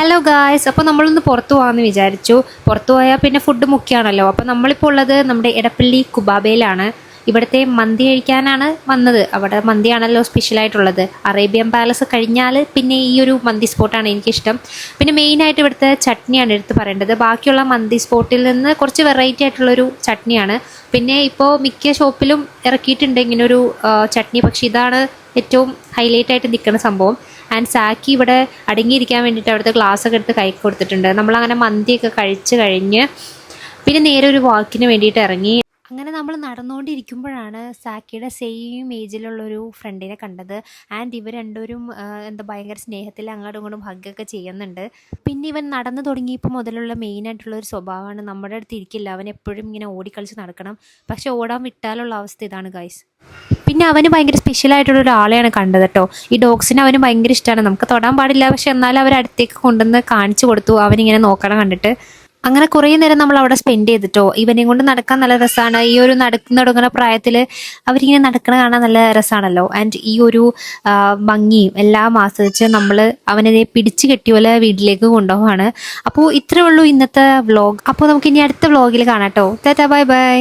Hello guys, അപ്പോൾ നമ്മളൊന്ന് പുറത്തു പോകാമെന്ന് വിചാരിച്ചു. പുറത്തു പോയാൽ പിന്നെ ഫുഡ് മുഖ്യമാണല്ലോ. അപ്പോൾ നമ്മളിപ്പോൾ ഉള്ളത് നമ്മുടെ എടപ്പള്ളി കുബാബയിലാണ്. ഇവിടുത്തെ മന്തി കഴിക്കാനാണ് വന്നത്. അവിടെ മന്തിയാണല്ലോ സ്പെഷ്യലായിട്ടുള്ളത്. അറേബ്യൻ പാലസ് കഴിഞ്ഞാൽ പിന്നെ ഈ ഒരു മന്തി സ്പോട്ടാണ് എനിക്കിഷ്ടം. പിന്നെ മെയിനായിട്ട് ഇവിടുത്തെ ചട്നിയാണ് എടുത്ത് പറയേണ്ടത്. ബാക്കിയുള്ള മന്തി സ്പോട്ടിൽ നിന്ന് കുറച്ച് വെറൈറ്റി ആയിട്ടുള്ളൊരു ചട്നിയാണ്. പിന്നെ ഇപ്പോൾ മിക്ക ഷോപ്പിലും ഇറക്കിയിട്ടുണ്ട് ഇങ്ങനൊരു ചട്നി, പക്ഷേ ഇതാണ് ഏറ്റവും ഹൈലൈറ്റ് ആയിട്ട് നിൽക്കുന്ന സംഭവം. ആൻഡ് സാക്കി ഇവിടെ അടങ്ങിയിരിക്കാൻ വേണ്ടിയിട്ട് അവിടുത്തെ ഗ്ലാസ്സൊക്കെ എടുത്ത് കൈ കൊടുത്തിട്ടുണ്ട്. നമ്മളങ്ങനെ മന്തിയൊക്കെ കഴിച്ച് കഴിഞ്ഞ് പിന്നെ നേരെ ഒരു വാക്കിന് വേണ്ടിയിട്ട് ഇറങ്ങി. അങ്ങനെ നമ്മൾ നടന്നുകൊണ്ടിരിക്കുമ്പോഴാണ് സാക്കിയുടെ സെയിം ഏജിലുള്ളൊരു ഫ്രണ്ടിനെ കണ്ടത്. ആൻഡ് ഇവർ രണ്ടുപേരും എന്താ ഭയങ്കര സ്നേഹത്തിൽ അങ്ങോട്ടും ഇങ്ങോട്ടും ഹഗ്ഗൊക്കെ ചെയ്യുന്നുണ്ട്. പിന്നെ ഇവൻ നടന്നു തുടങ്ങിയപ്പോൾ മുതലുള്ള മെയിനായിട്ടുള്ളൊരു സ്വഭാവമാണ്, നമ്മുടെ അടുത്ത് ഇരിക്കില്ല. അവൻ എപ്പോഴും ഇങ്ങനെ ഓടിക്കളിച്ച് നടക്കണം. പക്ഷെ ഓടാൻ വിട്ടാലുള്ള അവസ്ഥ ഇതാണ് ഗൈസ്. പിന്നെ അവന് ഭയങ്കര സ്പെഷ്യലായിട്ടുള്ള ഒരാളെയാണ് കണ്ടത് കേട്ടോ. ഈ ഡോഗ്സിന് അവന് ഭയങ്കര ഇഷ്ടമാണ്. നമുക്ക് തൊടാൻ പാടില്ല, പക്ഷെ എന്നാലും അവർ അടുത്തേക്ക് കൊണ്ടുവന്ന് കാണിച്ചു കൊടുത്തു അവനിങ്ങനെ നോക്കണം കണ്ടിട്ട്. അങ്ങനെ കുറേ നേരം നമ്മൾ അവിടെ സ്പെൻഡ് ചെയ്തിട്ടോ. ഇവനെയും കൊണ്ട് നടക്കാൻ നല്ല രസമാണ്. ഈ ഒരു നടക്കുന്ന പ്രായത്തിൽ അവരിങ്ങനെ നടക്കണ കാണാൻ നല്ല രസമാണല്ലോ. ആൻഡ് ഈ ഒരു ഭംഗിയും എല്ലാം ആസ്വദിച്ച് നമ്മൾ അവനെ പിടിച്ചു കെട്ടിയ പോലെ വീട്ടിലേക്ക് കൊണ്ടുപോവാണ്. അപ്പോൾ ഇത്രയേ ഉള്ളൂ ഇന്നത്തെ വ്ളോഗ്. അപ്പോൾ നമുക്ക് ഇനി അടുത്ത വ്ളോഗിൽ കാണാം കേട്ടോ. Tata, bye bye.